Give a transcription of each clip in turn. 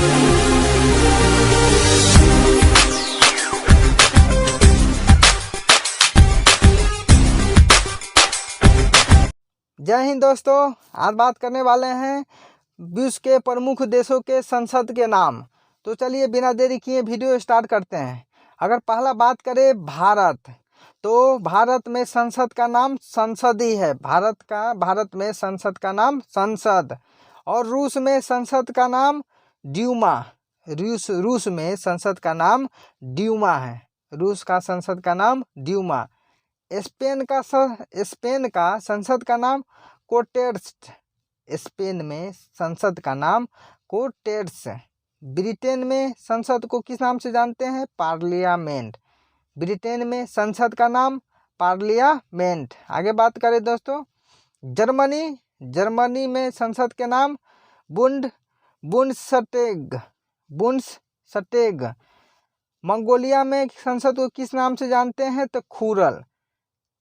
जय हिंद दोस्तों, आज बात करने वाले हैं विश्व के प्रमुख देशों के संसद के नाम। तो चलिए बिना देरी किए वीडियो स्टार्ट करते हैं। अगर पहला बात करें भारत, तो भारत में संसद का नाम संसद ही है। भारत में संसद का नाम संसद। और रूस में संसद का नाम ड्यूमा। रूस में संसद का नाम ड्यूमा है। रूस का संसद का नाम ड्यूमा। स्पेन का संसद का नाम कोटेर्स। स्पेन में संसद का नाम कोटेर्स। ब्रिटेन में संसद को किस नाम से जानते हैं? पार्लियामेंट। ब्रिटेन में संसद का नाम पार्लियामेंट। आगे बात करें दोस्तों, जर्मनी में संसद के नाम बुंडसटैग। मंगोलिया में संसद को किस नाम से जानते हैं? तो खुरल।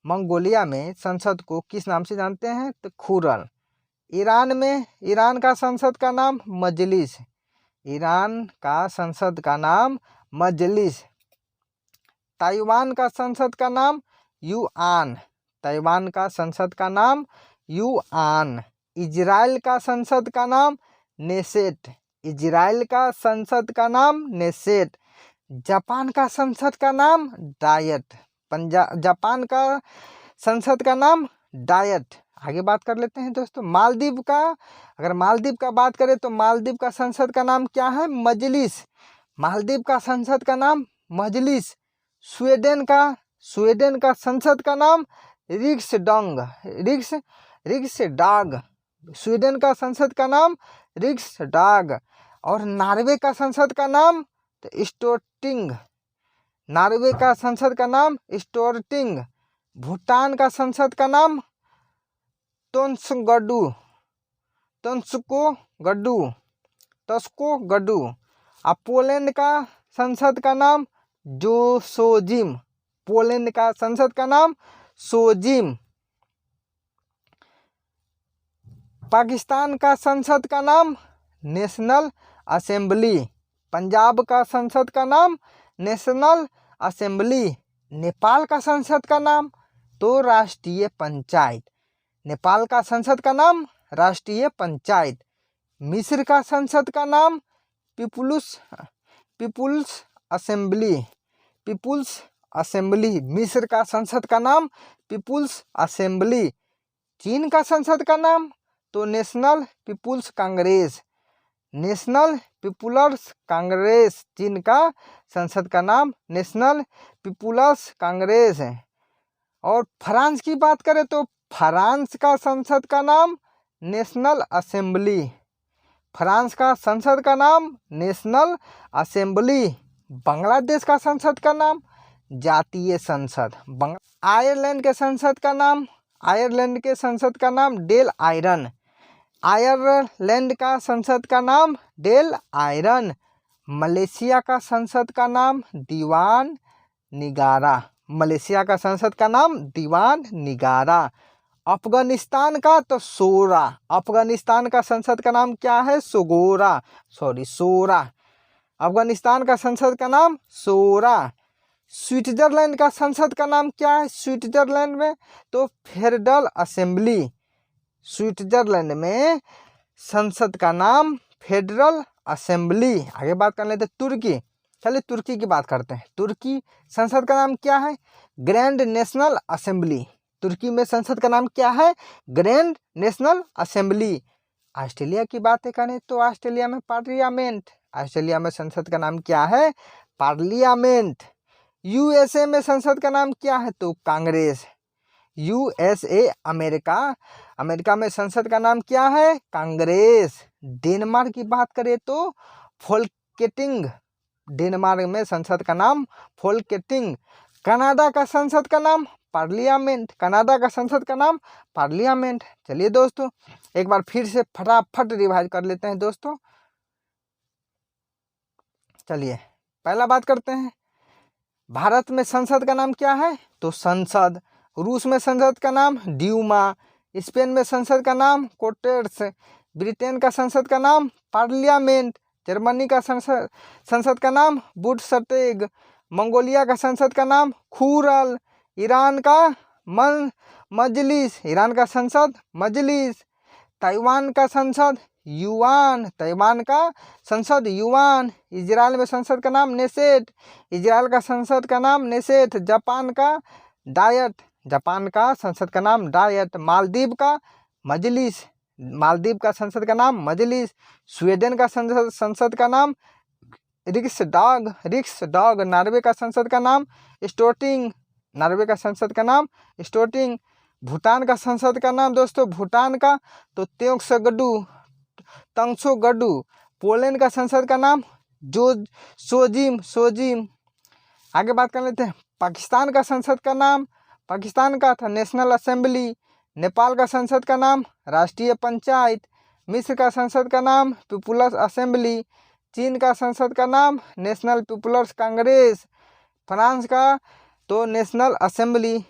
मंगोलिया में संसद को किस नाम से जानते हैं? तो खुरल। ईरान का संसद का नाम मजलिस। ईरान का संसद का नाम मजलिस। ताइवान का संसद का नाम युआन। ताइवान का संसद का नाम युआन। इजराइल का संसद का नाम नेसेट। इजराइल का संसद का नाम नेसेट। जापान का संसद का नाम डायट। जापान का संसद का नाम डायट। आगे बात कर लेते हैं दोस्तों मालदीव का। अगर मालदीव का बात करें तो मालदीव का संसद का नाम क्या है? मजलिस। मालदीव का संसद का नाम मजलिस। स्वीडन का संसद का नाम रिक्सडाग। स्वीडन का संसद का नाम रिक्सडाग। और नॉर्वे का संसद का नाम स्टोर्टिंग। नॉर्वे का संसद का नाम स्टोर्टिंग। भूटान का संसद का नाम तस्को गड्डू। और पोलैंड का संसद का नाम जोसोजिम। पोलैंड का संसद का नाम सोजिम। पाकिस्तान का संसद का नाम नेशनल असेंबली। पंजाब का संसद का नाम नेशनल असेंबली। नेपाल का संसद का नाम तो राष्ट्रीय पंचायत। नेपाल का संसद का नाम राष्ट्रीय पंचायत। मिस्र का संसद का नाम पीपुल्स असेंबली। मिस्र का संसद का नाम पीपुल्स असेंबली। चीन का संसद का नाम तो National People's Congress. National People's Congress. चीन का संसद का नाम नेशनल पीपुल्स कांग्रेस है। और फ्रांस की बात करें तो फ्रांस का संसद का नाम नेशनल असेंबली। फ्रांस का संसद का नाम नेशनल असेंबली। बांग्लादेश का संसद का नाम जातीय संसद। आयरलैंड के संसद का नाम डेल आयरन। आयरलैंड का संसद का नाम डेल आयरन। मलेशिया का संसद का नाम दीवान निगारा। मलेशिया का संसद का नाम दीवान निगारा। अफगानिस्तान का तो सोरा। अफगानिस्तान का संसद का नाम क्या है? सोरा। अफगानिस्तान का संसद का नाम सोरा। स्विट्जरलैंड का संसद का नाम क्या है? स्विट्जरलैंड में तो फेडरल असेंबली। स्विट्जरलैंड में संसद का नाम फेडरल असेंबली। आगे बात कर लेते हैं तुर्की। चलिए तुर्की की बात करते हैं। तुर्की संसद का नाम क्या है? Grand national assembly. तुर्की में संसद का नाम क्या है? Grand national assembly. ऑस्ट्रेलिया की बातें करें तो ऑस्ट्रेलिया में पार्लियामेंट। ऑस्ट्रेलिया में संसद का नाम क्या है? पार्लियामेंट। यूएसए में संसद का नाम क्या है? तो कांग्रेस। यूएसए अमेरिका में संसद का नाम क्या है? कांग्रेस। डेनमार्क की बात करें तो फोल्केटिंग। डेनमार्क में संसद का नाम फोल्केटिंग। कनाडा का संसद का नाम पार्लियामेंट। कनाडा का संसद का नाम पार्लियामेंट। चलिए दोस्तों एक बार फिर से फटाफट रिवाइज कर लेते हैं दोस्तों। चलिए पहला बात करते हैं, भारत में संसद का नाम क्या है? तो संसद। रूस में संसद का नाम ड्यूमा। स्पेन में संसद का नाम कोटेर्स। ब्रिटेन का संसद का नाम पार्लियामेंट। जर्मनी का संसद का नाम बुंडसटैग, मंगोलिया का संसद का नाम खुरल, ईरान का मजलिस, ईरान का संसद मजलिस, ताइवान का संसद युआन, ताइवान का संसद युआन, इजराइल में संसद का नाम नेसेट, इजराइल का संसद का नाम नेसेट, जापान का डायट, जापान का संसद का नाम डायट, मालदीव का मजलिस, मालदीव का संसद का नाम मजलिस, स्वीडन का संसद का नाम रिक्सडॉग, नॉर्वे का संसद का नाम स्टोटिंग, नॉर्वे का संसद का नाम स्टोटिंग, भूटान का संसद का नाम दोस्तों भूटान का तो तंगसोगडू, पोलैंड का संसद का नाम सोजिम। आगे बात कर लेते हैं पाकिस्तान का संसद का नाम, पाकिस्तान का था नेशनल असेंबली, नेपाल का संसद का नाम राष्ट्रीय पंचायत, मिस्र का संसद का नाम पीपुल्स असेंबली, चीन का संसद का नाम नेशनल पीपुल्स कांग्रेस, फ्रांस का तो नेशनल असेंबली।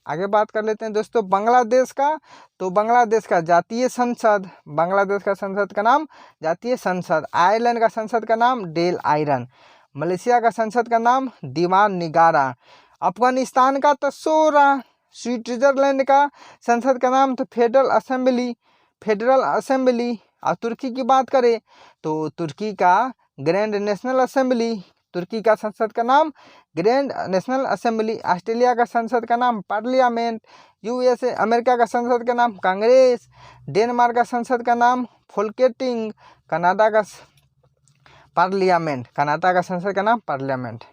आगे बात कर लेते हैं दोस्तों बांग्लादेश का, तो बांग्लादेश का जातीय संसद, बांग्लादेश का संसद का नाम जातीय संसद, आयरलैंड का संसद का नाम डेल आयरन, मलेशिया का संसद का नाम दीवान निगारा, अफगानिस्तान का तो सोरा, स्विट्जरलैंड का संसद का नाम तो फेडरल असेंबली। और तुर्की की बात करें तो तुर्की का ग्रैंड नेशनल असेंबली, तुर्की का संसद का नाम ग्रैंड नेशनल असेंबली, ऑस्ट्रेलिया का संसद का नाम पार्लियामेंट, यूएसए अमेरिका का संसद का नाम कांग्रेस, डेनमार्क का संसद का नाम फोल्केटिंग, कनाडा का संसद का नाम पार्लियामेंट।